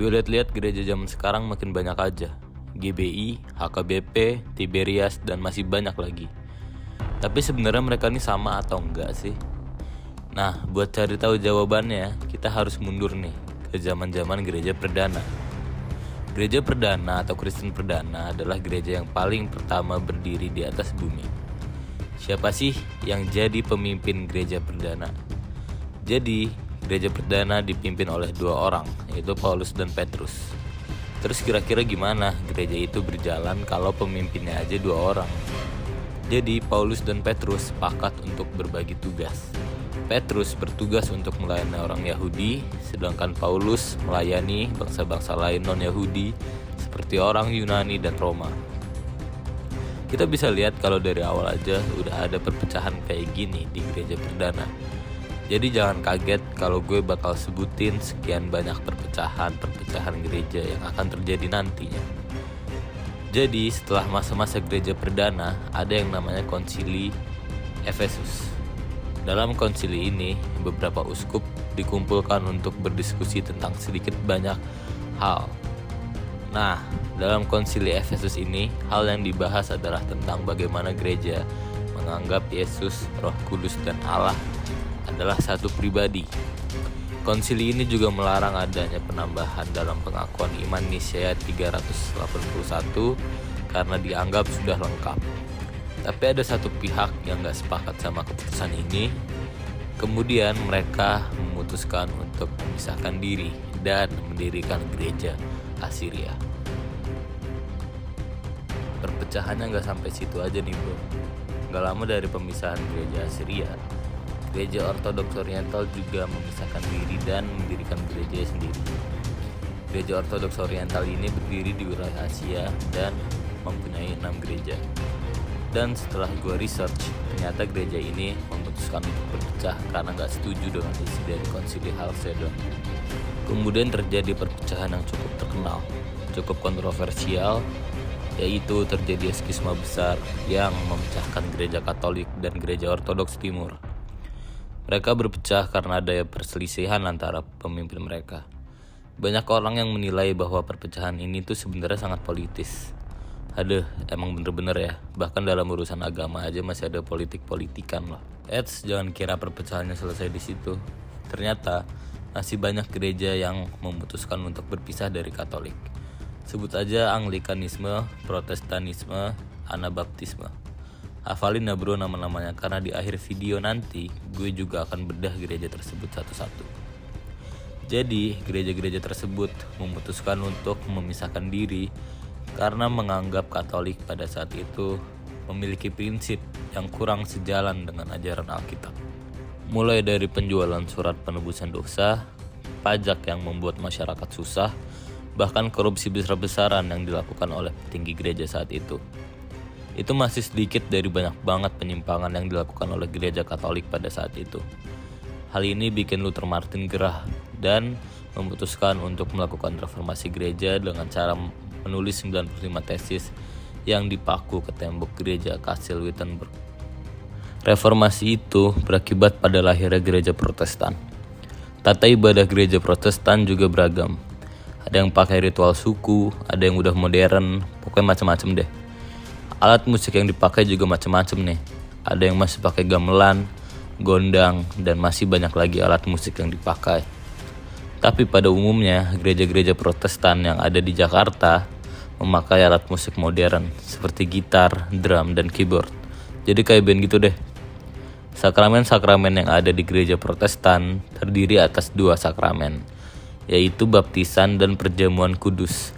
Gue lihat-lihat gereja zaman sekarang makin banyak aja. GBI, HKBP, Tiberias, dan masih banyak lagi. Tapi sebenarnya mereka ini sama atau enggak sih? Nah, buat cari tahu jawabannya, kita harus mundur nih ke zaman-zaman gereja perdana. Gereja perdana atau Kristen perdana adalah gereja yang paling pertama berdiri di atas bumi. Siapa sih yang jadi pemimpin gereja perdana? Jadi, gereja perdana dipimpin oleh 2 orang, yaitu Paulus dan Petrus. Terus kira-kira gimana gereja itu berjalan kalau pemimpinnya aja 2 orang? Jadi Paulus dan Petrus sepakat untuk berbagi tugas. Petrus bertugas untuk melayani orang Yahudi, sedangkan Paulus melayani bangsa-bangsa lain non-Yahudi seperti orang Yunani dan Roma. Kita bisa lihat kalau dari awal aja udah ada perpecahan kayak gini di gereja perdana. Jadi jangan kaget kalau gue bakal sebutin sekian banyak perpecahan gereja yang akan terjadi nantinya. Jadi setelah masa-masa gereja perdana ada yang namanya konsili Efesus. Dalam konsili ini beberapa uskup dikumpulkan untuk berdiskusi tentang sedikit banyak hal. Nah, dalam konsili Efesus ini hal yang dibahas adalah tentang bagaimana gereja menganggap Yesus, Roh Kudus, dan Allah adalah satu pribadi. Konsili ini juga melarang adanya penambahan dalam pengakuan iman Nisea 381 karena dianggap sudah lengkap. Tapi ada satu pihak yang gak sepakat sama keputusan ini. Kemudian mereka memutuskan untuk memisahkan diri dan mendirikan gereja Asiria. Perpecahannya gak sampai situ aja nih bro. Gak lama dari pemisahan gereja Asiria, Gereja Ortodoks Oriental juga memisahkan diri dan mendirikan gereja sendiri. Gereja Ortodoks Oriental ini berdiri di wilayah Asia dan mempunyai 6 gereja. Dan setelah gue research, ternyata gereja ini memutuskan untuk berpecah karena gak setuju dengan isi dari konsili Chalcedon. Kemudian terjadi perpecahan yang cukup terkenal, cukup kontroversial, yaitu terjadi skisma besar yang memecahkan gereja Katolik dan gereja Ortodoks Timur. Mereka berpecah karena ada perselisihan antara pemimpin mereka. Banyak orang yang menilai bahwa perpecahan ini tuh sebenarnya sangat politis. Aduh, emang bener-bener ya. Bahkan dalam urusan agama aja masih ada politik-politikan loh. Jangan kira perpecahannya selesai di situ. Ternyata masih banyak gereja yang memutuskan untuk berpisah dari Katolik. Sebut aja Anglikanisme, Protestanisme, Anabaptisme. Hafalin ya bro nama-namanya, karena di akhir video nanti gue juga akan bedah gereja tersebut satu-satu. Jadi gereja-gereja tersebut memutuskan untuk memisahkan diri karena menganggap Katolik pada saat itu memiliki prinsip yang kurang sejalan dengan ajaran Alkitab. Mulai dari penjualan surat penebusan dosa, pajak yang membuat masyarakat susah, bahkan korupsi besar-besaran yang dilakukan oleh petinggi gereja saat itu. Itu masih sedikit dari banyak banget penyimpangan yang dilakukan oleh gereja Katolik pada saat itu. Hal ini bikin Luther Martin gerah dan memutuskan untuk melakukan reformasi gereja dengan cara menulis 95 tesis yang dipaku ke tembok gereja Kassel Wittenberg. Reformasi itu berakibat pada lahirnya gereja Protestan. Tata ibadah gereja Protestan juga beragam. Ada yang pakai ritual suku, ada yang udah modern, pokoknya macam-macam deh. Alat musik yang dipakai juga macam-macam nih. Ada yang masih pakai gamelan, gondang, dan masih banyak lagi alat musik yang dipakai. Tapi pada umumnya, gereja-gereja Protestan yang ada di Jakarta memakai alat musik modern seperti gitar, drum, dan keyboard. Jadi kayak band gitu deh. Sakramen-sakramen yang ada di gereja Protestan terdiri atas 2 sakramen, yaitu baptisan dan perjamuan kudus.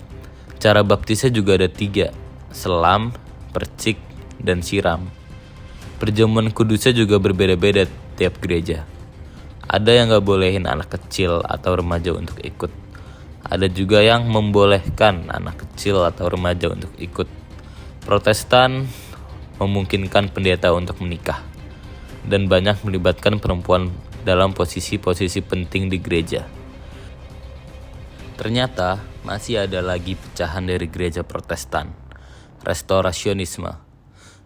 Cara baptisnya juga ada 3, selam, percik, dan siram. Perjamuan kudusnya juga berbeda-beda tiap gereja. Ada yang gak bolehin anak kecil atau remaja untuk ikut. Ada juga yang membolehkan anak kecil atau remaja untuk ikut. Protestan memungkinkan pendeta untuk menikah, dan banyak melibatkan perempuan dalam posisi-posisi penting di gereja. Ternyata masih ada lagi pecahan dari gereja Protestan. Restorasionisme.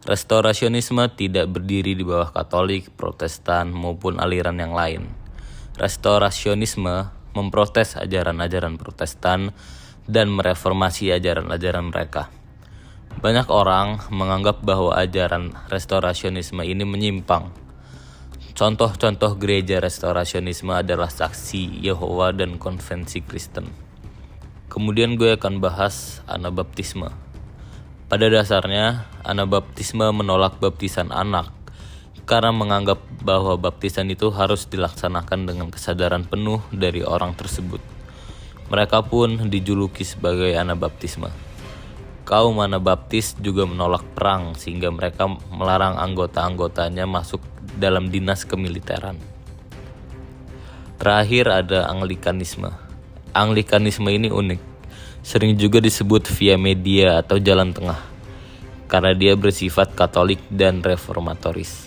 Restorasionisme tidak berdiri di bawah Katolik, Protestan, maupun aliran yang lain. Restorasionisme memprotes ajaran-ajaran Protestan dan mereformasi ajaran-ajaran mereka. Banyak orang menganggap bahwa ajaran restorasionisme ini menyimpang. Contoh-contoh gereja restorasionisme adalah Saksi Yehova dan Konvensi Kristen. Kemudian gue akan bahas Anabaptisme. Pada dasarnya, Anabaptisme menolak baptisan anak karena menganggap bahwa baptisan itu harus dilaksanakan dengan kesadaran penuh dari orang tersebut. Mereka pun dijuluki sebagai Anabaptisme. Kaum Anabaptis juga menolak perang sehingga mereka melarang anggota-anggotanya masuk dalam dinas kemiliteran. Terakhir ada Anglikanisme. Anglikanisme ini unik, sering juga disebut via media atau jalan tengah, karena dia bersifat Katolik dan reformatoris.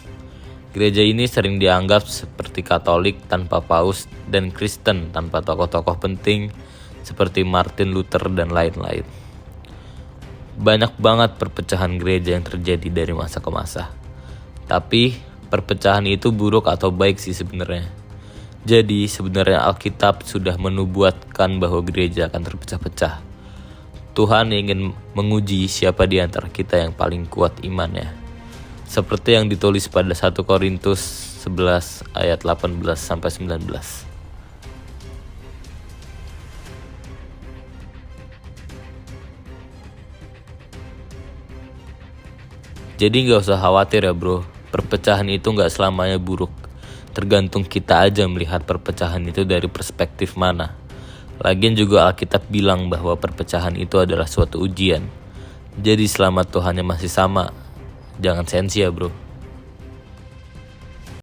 Gereja ini sering dianggap seperti Katolik tanpa paus dan Kristen tanpa tokoh-tokoh penting seperti Martin Luther dan lain-lain. Banyak banget perpecahan gereja yang terjadi dari masa ke masa. Tapi perpecahan itu buruk atau baik sih sebenarnya. Jadi sebenarnya Alkitab sudah menubuatkan bahwa gereja akan terpecah-pecah. Tuhan ingin menguji siapa di antara kita yang paling kuat imannya. Seperti yang ditulis pada 1 Korintus 11 ayat 18-19. Jadi gak usah khawatir ya bro, perpecahan itu gak selamanya buruk. Tergantung kita aja melihat perpecahan itu dari perspektif mana. Lagian juga Alkitab bilang bahwa perpecahan itu adalah suatu ujian. Jadi selama Tuhannya masih sama, jangan sensi ya bro.